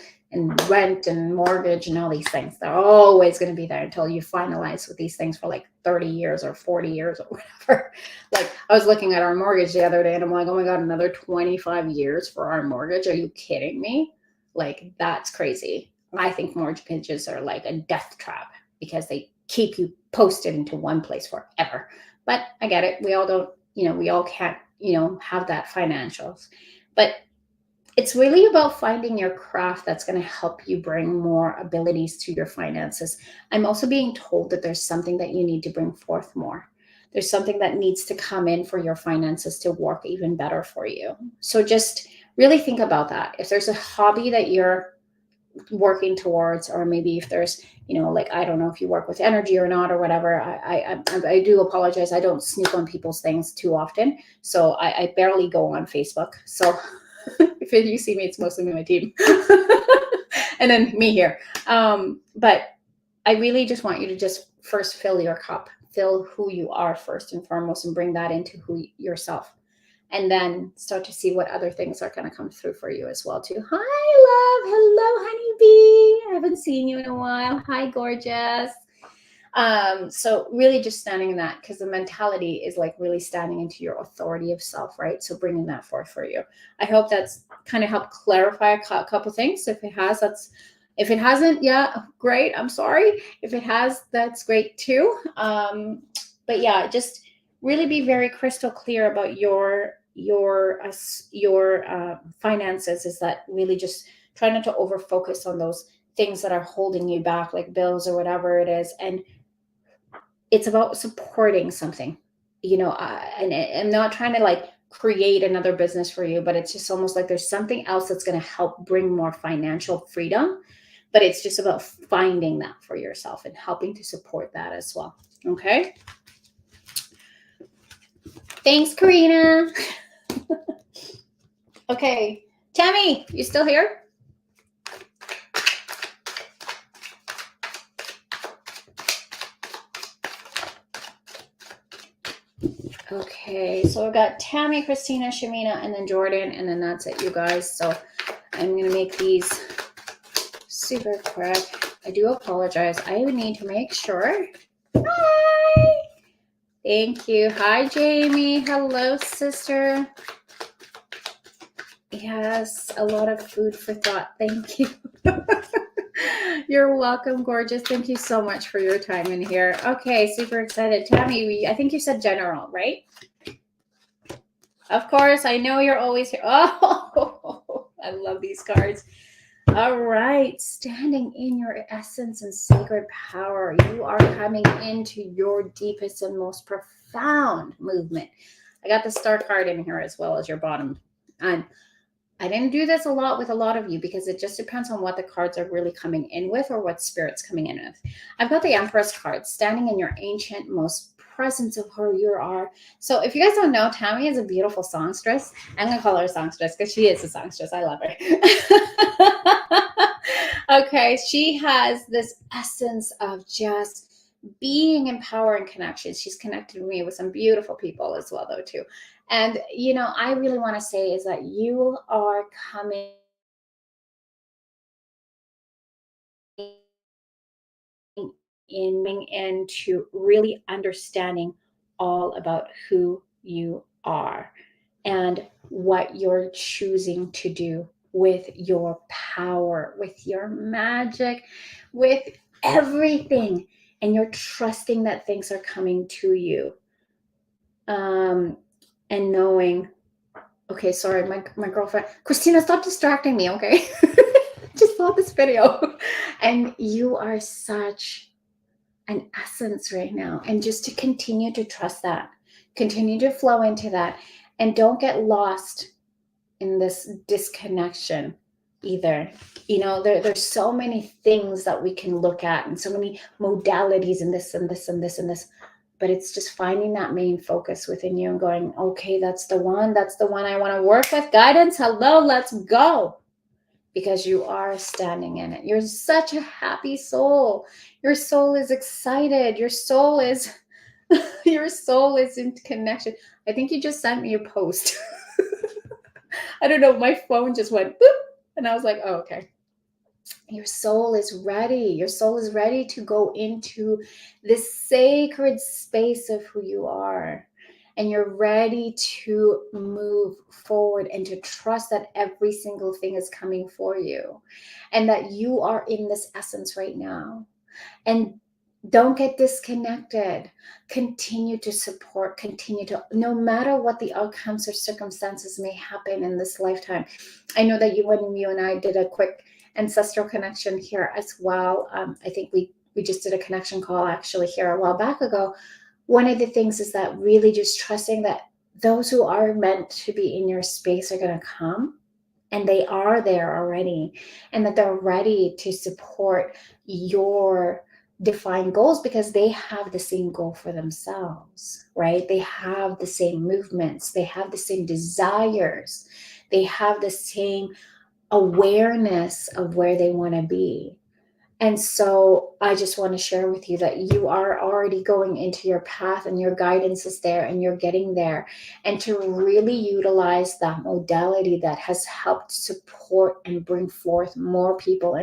rent and mortgage and all these things. They're always going to be there until you finalize with these things for like 30 years or 40 years or whatever. Like I was looking at our mortgage the other day and I'm like, oh my God, another 25 years for our mortgage. Are you kidding me? Like that's crazy. I think mortgages are like a death trap because they keep you posted into one place forever. But I get it. We all don't, we all can't, have that financials. But it's really about finding your craft that's going to help you bring more abilities to your finances. I'm also being told that there's something that you need to bring forth more. There's something that needs to come in for your finances to work even better for you. So just really think about that. If there's a hobby that you're working towards, or maybe if there's like I don't know if you work with energy or not or whatever. I do apologize, I don't snoop on people's things too often, so I barely go on Facebook. So if you see me, it's mostly my team and then me here. But I really just want you to just first fill your cup, fill who you are first and foremost, and bring that into who yourself, and then start to see what other things are going to come through for you as well too. Hi love, hello honeybee, I haven't seen you in a while. Hi gorgeous. So really just standing in that, because the mentality is like really standing into your authority of self, right? So bringing that forth for you. I hope that's kind of helped clarify a couple things. If it has, if it hasn't, yeah, great, I'm sorry. If it has, that's great too. But yeah, just really be very crystal clear about your finances. Is that really just try not to over focus on those things that are holding you back, like bills or whatever it is, and it's about supporting something, and I'm not trying to like create another business for you, but it's just almost like there's something else that's going to help bring more financial freedom, but it's just about finding that for yourself and helping to support that as well. Okay, thanks Karina. Okay, Tammy, you still here? Okay, so we've got Tammy, Christina, Shamina, and then Jordan, and then that's it, you guys. So I'm going to make these super quick. I do apologize. I would need to make sure. Hi! Thank you. Hi, Jamie. Hello, sister. Yes, a lot of food for thought. Thank you. You're welcome, gorgeous. Thank you so much for your time in here. Okay, super excited. Tammy, I think you said general, right? Of course, I know you're always here. Oh, I love these cards. All right, standing in your essence and sacred power. You are coming into your deepest and most profound movement. I got the star card in here as well as your bottom. And I didn't do this a lot with a lot of you because it just depends on what the cards are really coming in with or what spirit's coming in with. I've got the Empress card, standing in your ancient, most presence of who you are. So if you guys don't know, Tammy is a beautiful songstress. I'm going to call her a songstress because she is a songstress. I love her. Okay, she has this essence of just being in power and connection. She's connected me with some beautiful people as well, though, too. And, I really want to say is that you are coming into really understanding all about who you are and what you're choosing to do with your power, with your magic, with everything. And you're trusting that things are coming to you. And knowing, okay, sorry, my girlfriend, Christina, stop distracting me, okay? Just saw this video. And you are such an essence right now. And just to continue to trust that, continue to flow into that, and don't get lost in this disconnection either. There's so many things that we can look at and so many modalities and this and this and this and this. but it's just finding that main focus within you and going, okay, that's the one I want to work with. Guidance, hello, let's go. Because you are standing in it. You're such a happy soul. Your soul is excited. Your soul is in connection. I think you just sent me a post. I don't know, my phone just went boop, and I was like, oh, okay. Your soul is ready. Your soul is ready to go into this sacred space of who you are. And you're ready to move forward and to trust that every single thing is coming for you and that you are in this essence right now. And don't get disconnected. Continue to support, no matter what the outcomes or circumstances may happen in this lifetime. I know that you and I did a quick ancestral connection here as well. I think we just did a connection call actually here a while back ago. One of the things is that really just trusting that those who are meant to be in your space are going to come, and they are there already, and that they're ready to support your defined goals because they have the same goal for themselves, right? They have the same movements, they have the same desires, they have the same awareness of where they want to be. And so I just want to share with you that you are already going into your path and your guidance is there and you're getting there. And to really utilize that modality that has helped support and bring forth more people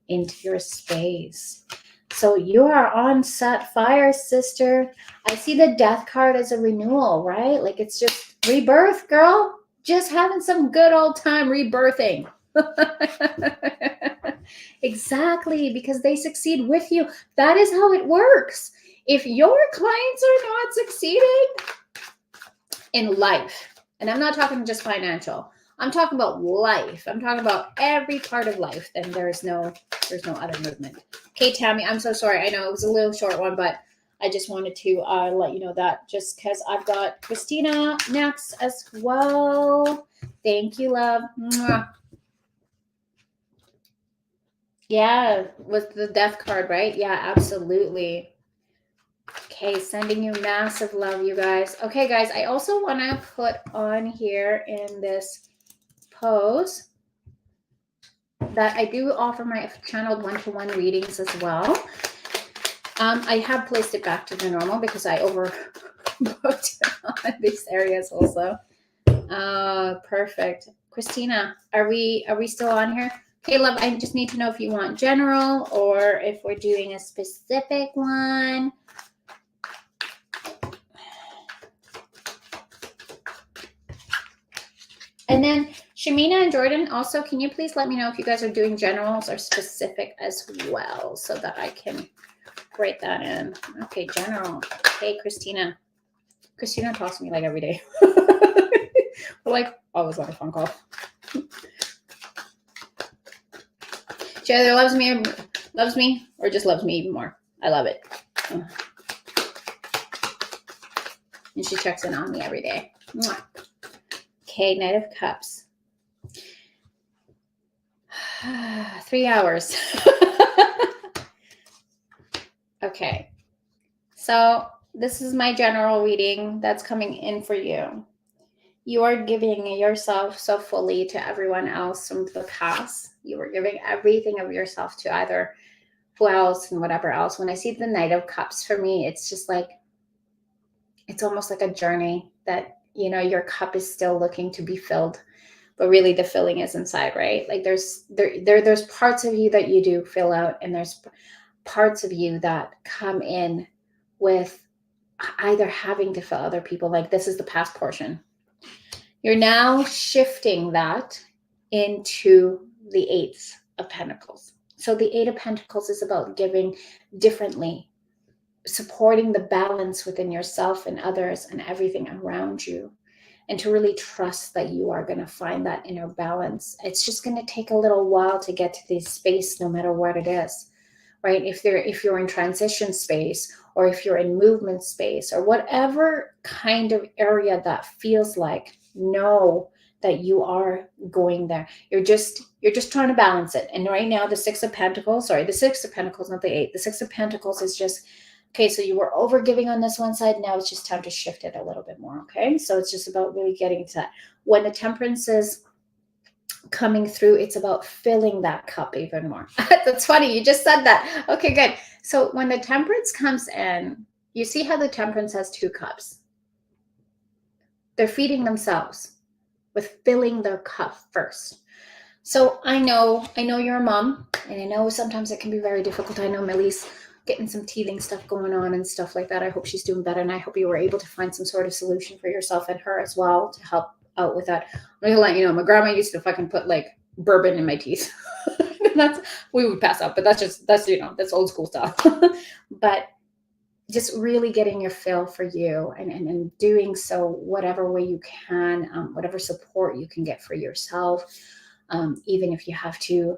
into your space. So you are on set fire, sister. I see the death card as a renewal, right? Like it's just rebirth, girl. Just having some good old time rebirthing. Exactly, because they succeed with you. That is how it works. If your clients are not succeeding in life, and I'm not talking just financial, I'm talking about life, I'm talking about every part of life, then there's no other movement. Okay, Tammy, I'm so sorry. I know it was a little short one, but I just wanted to let you know that just because I've got Christina next as well. Thank you, love. Mwah. Yeah, with the death card, right? Yeah, absolutely. Okay, sending you massive love, you guys. Okay, guys, I also want to put on here in this pose that I do offer my channeled one-to-one readings as well. I have placed it back to the normal because I overbooked on these areas also. Perfect. Christina, are we still on here? Okay, love, I just need to know if you want general or if we're doing a specific one. And then Shamina and Jordan, also, can you please let me know if you guys are doing generals or specific as well so that I can write that in. Okay, general. Hey, Christina. Christina talks to me like every day. We're like always on a phone call. She either loves me or just loves me even more. I love it. And she checks in on me every day. Mwah. Okay, Knight of Cups. 3 hours. Okay. So this is my general reading that's coming in for you. You are giving yourself so fully to everyone else from the past. You are giving everything of yourself to either who else and whatever else. When I see the Knight of Cups, for me, it's just like, it's almost like a journey that, you know, your cup is still looking to be filled, but really the filling is inside, right? Like there's parts of you that you do fill out, and there's parts of you that come in with either having to fill other people. Like this is the past portion. You're now shifting that into the Eight of Pentacles. So the Eight of Pentacles is about giving differently, supporting the balance within yourself and others and everything around you, and to really trust that you are going to find that inner balance. It's just going to take a little while to get to this space, no matter what it is, right? If you're in transition space, or if you're in movement space, or whatever kind of area that feels like, know that you are going there. You're just trying to balance it. And right now the Six of Pentacles, not the Eight. The Six of Pentacles is just Okay, so you were over giving on this one side. Now it's just time to shift it a little bit more. Okay, so it's just about really getting to that. When the temperance is coming through, it's about filling that cup even more. That's funny. You just said that. Okay, good. So when the temperance comes in, you see how the temperance has 2 cups. They're feeding themselves with filling their cup first. So I know you're a mom, and I know sometimes it can be very difficult. I know Millie's getting some teething stuff going on and stuff like that. I hope she's doing better, and I hope you were able to find some sort of solution for yourself and her as well to help out with that. I'm gonna let you know, my grandma used to fucking put like bourbon in my teeth. We would pass out, but that's old school stuff. But just really getting your fill for you, and doing so whatever way you can, whatever support you can get for yourself. Even if you have to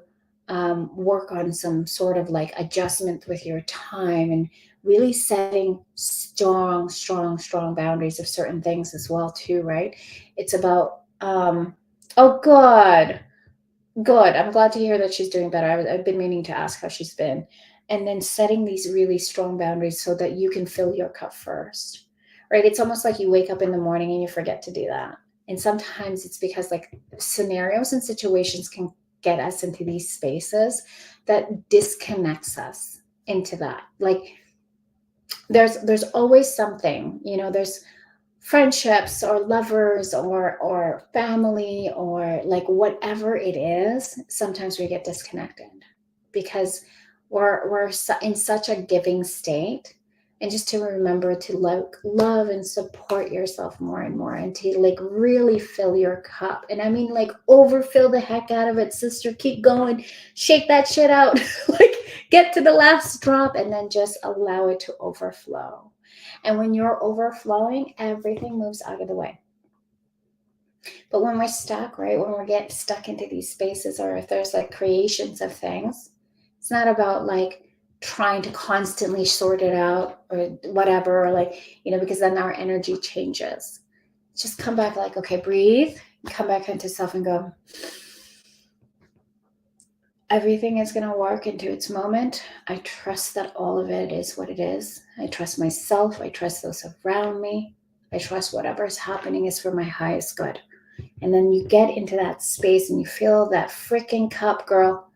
work on some sort of like adjustment with your time, and really setting strong boundaries of certain things as well too, right? It's about oh good, I'm glad to hear that she's doing better. I've been meaning to ask how she's been. And then setting these really strong boundaries so that you can fill your cup first, right? It's almost like you wake up in the morning and you forget to do that. And sometimes it's because like scenarios and situations can get us into these spaces that disconnects us into that. Like there's always something, there's friendships or lovers or family or like whatever it is. Sometimes we get disconnected because we're in such a giving state. And just to remember to love and support yourself more and more, and to like really fill your cup. And I mean like overfill the heck out of it, sister. Keep going, shake that shit out. Like get to the last drop, and then just allow it to overflow. And when you're overflowing, everything moves out of the way. But when we're stuck, right, when we get stuck into these spaces, or if there's like creations of things, it's not about like trying to constantly sort it out or whatever, or like, because then our energy changes. Just come back, like, okay, breathe, come back into self and go, everything is going to work into its moment. I trust that all of it is what it is. I trust myself. I trust those around me. I trust whatever is happening is for my highest good. And then you get into that space and you fill that freaking cup, girl.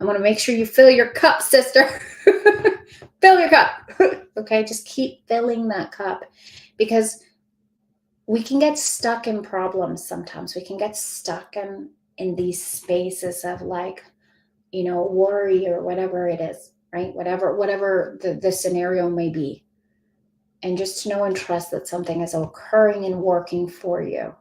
I want to make sure you fill your cup, sister. Fill your cup. Okay, just keep filling that cup, because we can get stuck in problems sometimes. We can get stuck in these spaces of like, worry or whatever it is, right? Whatever the scenario may be. And just to know and trust that something is occurring and working for you,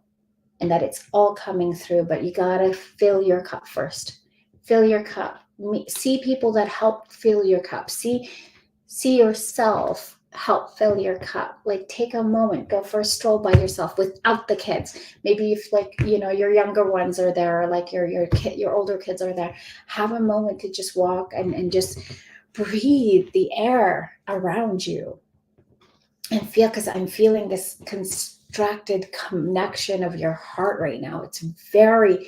and that it's all coming through. But you got to fill your cup first. Fill your cup. See people that help fill your cup. See yourself help fill your cup. Like take a moment, go for a stroll by yourself without the kids. Maybe if like, your younger ones are there, or like your older kids are there, have a moment to just walk and just breathe the air around you and feel, because I'm feeling this constructed connection of your heart right now. It's very,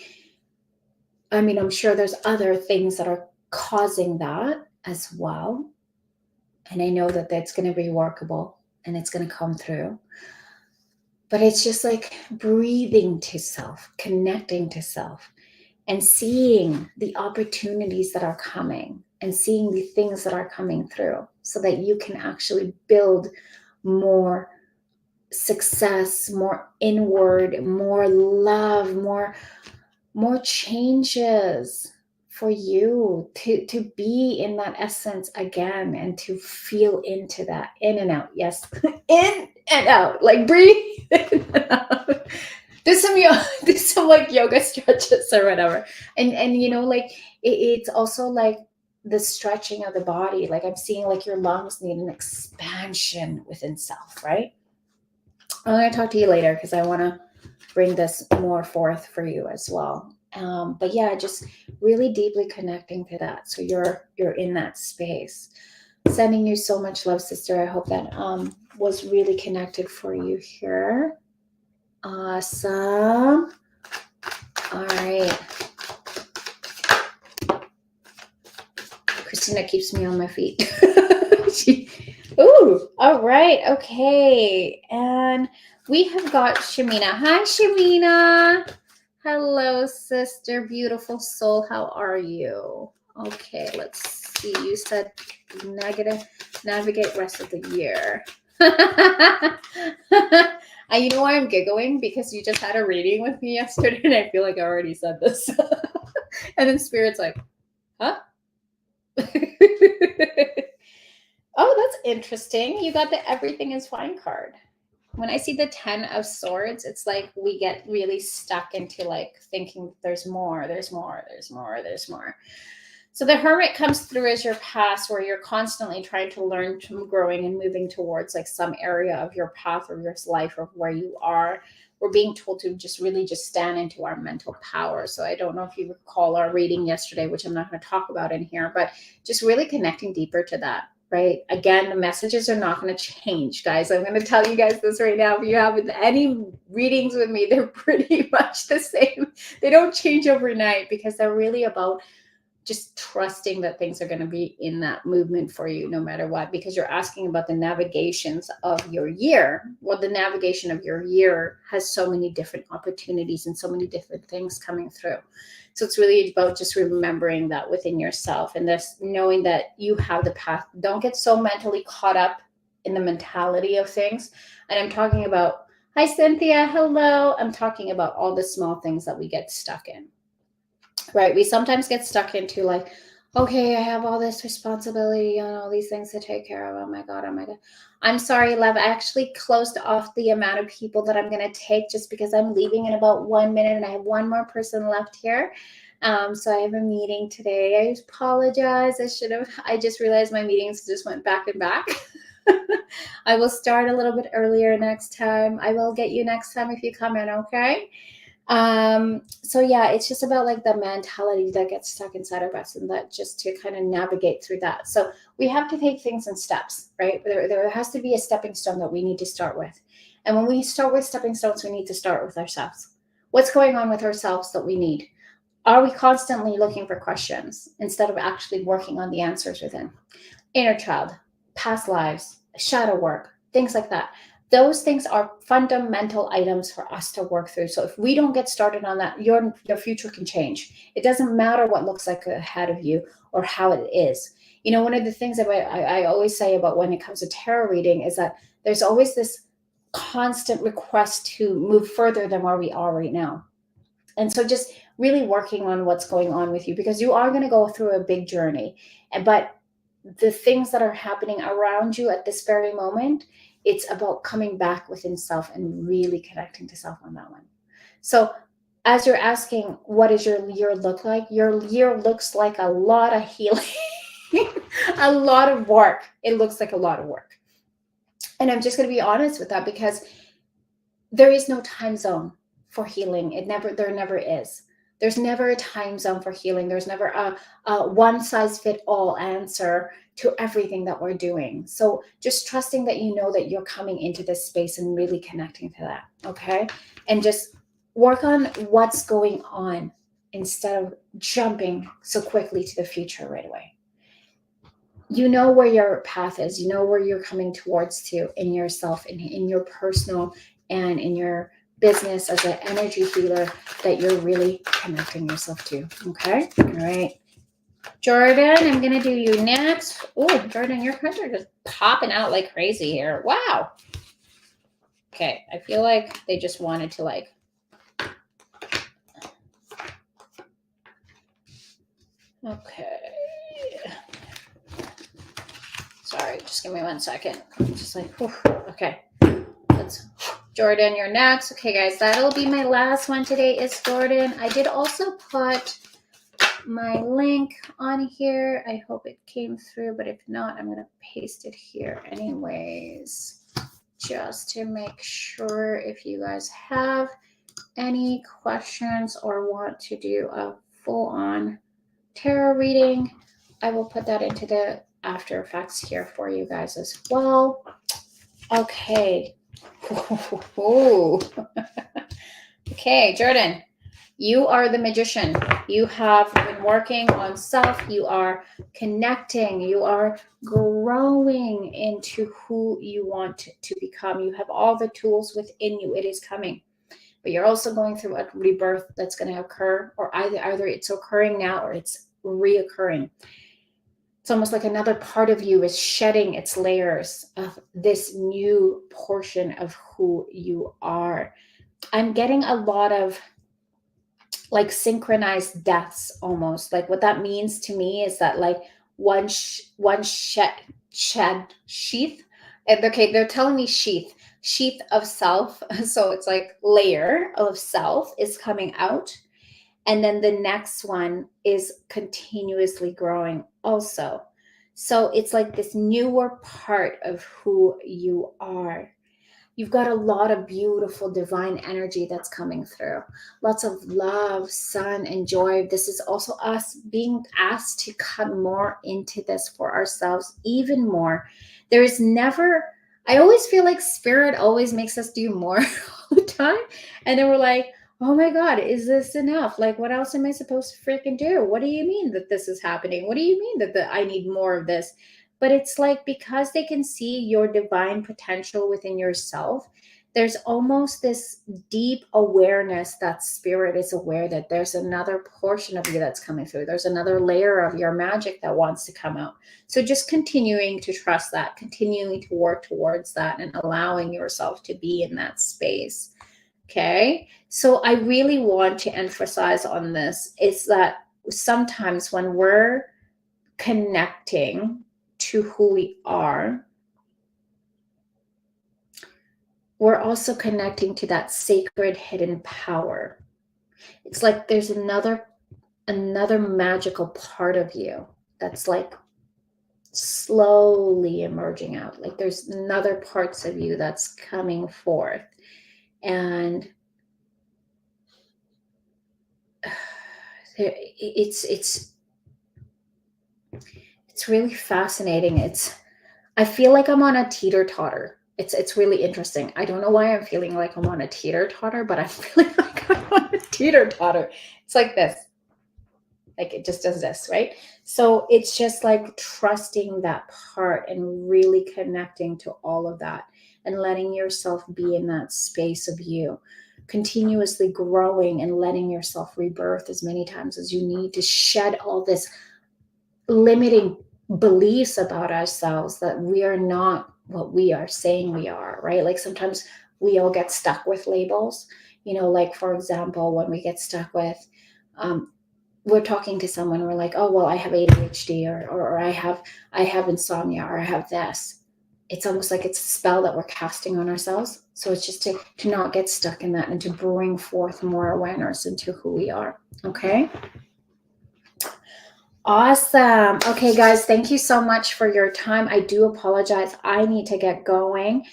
I'm sure there's other things that are causing that as well. And I know that that's going to be workable and it's going to come through. But it's just like breathing to self, connecting to self, and seeing the opportunities that are coming, and seeing the things that are coming through, so that you can actually build more success, more inward, more love, more changes for you to be in that essence again, and to feel into that, in and out. Yes. In and out, like breathe in and out. Do some like yoga stretches or whatever. And like it's also like the stretching of the body. Like I'm seeing like your lungs need an expansion within self, right? I'm going to talk to you later, because I want to bring this more forth for you as well. But yeah, just really deeply connecting to that. So you're in that space. Sending you so much love, sister. I hope that was really connected for you here. Awesome. All right. Christina keeps me on my feet. Ooh, all right. Okay. And we have got Shamina. Hi, Shamina. Hello, sister. Beautiful soul. How are you? Okay, let's see. You said navigate rest of the year. You know why I'm giggling? Because you just had a reading with me yesterday, and I feel like I already said this. And then Spirit's like, huh? Oh, that's interesting. You got the everything is fine card. When I see the 10 of swords, it's like we get really stuck into like thinking there's more, there's more, there's more, there's more. So the hermit comes through as your past where you're constantly trying to learn, growing and moving towards like some area of your path or your life or where you are. We're being told to just really just stand into our mental power. So I don't know if you recall our reading yesterday, which I'm not going to talk about in here, but just really connecting deeper to that. Right? Again, the messages are not going to change, guys. I'm going to tell you guys this right now. If you have any readings with me, they're pretty much the same. They don't change overnight because they're really about just trusting that things are going to be in that movement for you no matter what, because you're asking about the navigations of your year. Well, the navigation of your year has so many different opportunities and so many different things coming through. So it's really about just remembering that within yourself and this knowing that you have the path. Don't get so mentally caught up in the mentality of things. And I'm talking about, hi, Cynthia. Hello. I'm talking about all the small things that we get stuck in. Right. We sometimes get stuck into like, okay, I have all this responsibility and all these things to take care of. Oh my God. Oh my God. I'm sorry, love. I actually closed off the amount of people that I'm going to take just because I'm leaving in about 1 minute and I have one more person left here. So I have a meeting today. I apologize. I just realized my meetings just went back and back. I will start a little bit earlier next time. I will get you next time if you come in. Okay. So yeah, it's just about like the mentality that gets stuck inside of us and that just to kind of navigate through that. So we have to take things in steps, right? There has to be a stepping stone that we need to start with. And when we start with stepping stones, we need to start with ourselves. What's going on with ourselves that we need? Are we constantly looking for questions instead of actually working on the answers within? Inner child, past lives, shadow work, things like that. Those things are fundamental items for us to work through. So if we don't get started on that, your future can change. It doesn't matter what looks like ahead of you or how it is. You know, one of the things that I always say about when it comes to tarot reading is that there's always this constant request to move further than where we are right now. And so just really working on what's going on with you, because you are going to go through a big journey. But the things that are happening around you at this very moment, it's about coming back within self and really connecting to self on that one. So as you're asking, what does your year look like? Your year looks like a lot of healing, a lot of work. It looks like a lot of work. And I'm just going to be honest with that because there is no time zone for healing. There never is. There's never a time zone for healing. There's never a one size fit all answer to everything that we're doing. So just trusting that you know that you're coming into this space and really connecting to that. Okay. And just work on what's going on instead of jumping so quickly to the future right away. You know where your path is. You know where you're coming towards to in yourself, in your personal and in your business as an energy healer that you're really connecting yourself to. Okay. All right. Jordan, I'm going to do you next. Oh, Jordan, your cards are just popping out like crazy here. Wow. Okay. I feel like they just wanted to like. Okay. Sorry. Just give me 1 second. I'm just like, whew. Okay. Jordan, you're next. Okay, guys, that'll be my last one today is Jordan. I did also put my link on here. I hope it came through, but if not, I'm going to paste it here anyways, just to make sure if you guys have any questions or want to do a full-on tarot reading, I will put that into the after effects here for you guys as well. Okay. Okay, Jordan, You are the magician. You have been working on self. You are connecting. You are growing into who you want to become. You have all the tools within you. It is coming. But you're also going through a rebirth that's going to occur, or either it's occurring now or it's reoccurring. It's almost like another part of you is shedding its layers of this new portion of who you are. I'm getting a lot of like synchronized deaths almost. Like what that means to me is that like one shed sheath. And okay, they're telling me sheath of self. So it's like layer of self is coming out. And then the next one is continuously growing also. So it's like this newer part of who you are. You've got a lot of beautiful divine energy that's coming through. Lots of love, sun, and joy. This is also us being asked to come more into this for ourselves, even more. There is never, I always feel like spirit always makes us do more all the time. And then we're like, oh my God, is this enough? Like, what else am I supposed to freaking do? What do you mean that this is happening? What do you mean that I need more of this? But it's like because they can see your divine potential within yourself, there's almost this deep awareness that spirit is aware that there's another portion of you that's coming through. There's another layer of your magic that wants to come out. So just continuing to trust that, continuing to work towards that, and allowing yourself to be in that space. Okay. So I really want to emphasize on this is that sometimes when we're connecting to who we are, we're also connecting to that sacred hidden power. It's like there's another magical part of you that's like slowly emerging out. Like there's another parts of you that's coming forth. And it's really fascinating. I feel like I'm on a teeter-totter. It's really interesting. I don't know why I'm feeling like I'm on a teeter-totter, but I'm feeling like I'm on a teeter-totter. It's like this. Like it just does this, right? So it's just like trusting that part and really connecting to all of that and letting yourself be in that space of you, continuously growing and letting yourself rebirth as many times as you need to shed all this limiting beliefs about ourselves that we are not what we are saying we are, right? Like sometimes we all get stuck with labels, like for example, when we get stuck with, we're talking to someone, we're like, oh, well, I have ADHD or I have insomnia or I have this. It's almost like it's a spell that we're casting on ourselves. So it's just to not get stuck in that and to bring forth more awareness into who we are. Okay. Awesome. Okay, guys, thank you so much for your time. I do apologize. I need to get going.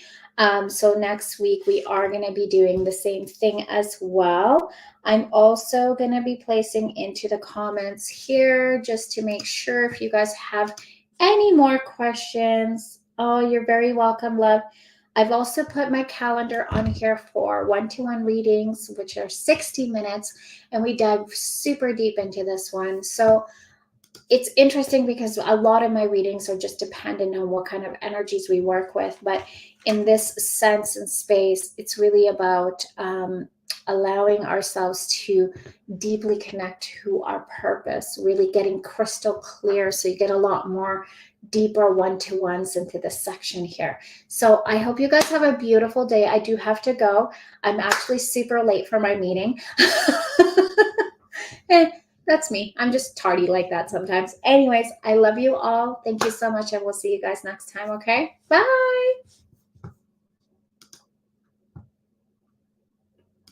So next week we are going to be doing the same thing as well. I'm also going to be placing into the comments here just to make sure if you guys have any more questions. Oh, you're very welcome, love. I've also put my calendar on here for one-to-one readings, which are 60 minutes, and we dive super deep into this one. So it's interesting because a lot of my readings are just dependent on what kind of energies we work with. But in this sense and space, it's really about allowing ourselves to deeply connect to our purpose, really getting crystal clear. So you get a lot more deeper one-to-ones into this section here. So I hope you guys have a beautiful day. I do have to go. I'm actually super late for my meeting. That's me. I'm just tardy like that sometimes. Anyways, I love you all. Thank you so much. And we'll see you guys next time. Okay. Bye.